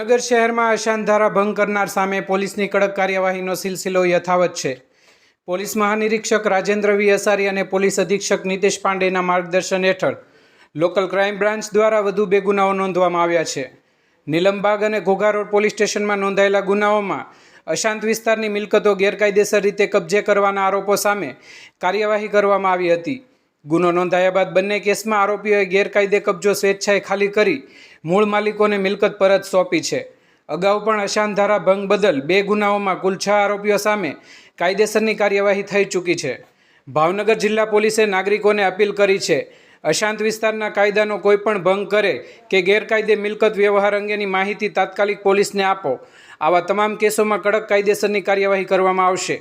ભાવનગર શહેરમાં અશાંતધારા ભંગ કરનાર સામે પોલીસની કડક કાર્યવાહીનો સિલસિલો યથાવત છે। પોલીસ મહાનિરીક્ષક રાજેન્દ્ર વી અસારી અને પોલીસ અધિક્ષક નીતેશ પાંડેના માર્ગદર્શન હેઠળ લોકલ ક્રાઇમ બ્રાન્ચ દ્વારા વધુ 2 ગુનાઓ નોંધવામાં આવ્યા છે। નીલમબાગ અને ઘોઘા રોડ પોલીસ સ્ટેશનમાં નોંધાયેલા ગુનાઓમાં અશાંત વિસ્તારની મિલકતો ગેરકાયદેસર રીતે કબજે કરવાના આરોપો સામે કાર્યવાહી કરવામાં આવી હતી। ગુનો નોંધાયા બાદ બંને કેસમાં આરોપીઓએ ગેરકાયદે કબજો સ્વેચ્છાએ ખાલી કરી મૂળ માલિકોને મિલકત પરત સોંપી છે। અગાઉ પણ અશાંતધારા ભંગ બદલ 2 ગુનાઓમાં કુલ 6 આરોપીઓ સામે કાયદેસરની કાર્યવાહી થઈ ચૂકી છે। ભાવનગર જિલ્લા પોલીસે નાગરિકોને અપીલ કરી છે, અશાંત વિસ્તારના કાયદાનો કોઈ પણ ભંગ કરે કે ગેરકાયદે મિલકત વ્યવહાર અંગેની માહિતી તાત્કાલિક પોલીસને આપો। આવા તમામ કેસોમાં કડક કાયદેસરની કાર્યવાહી કરવામાં આવશે।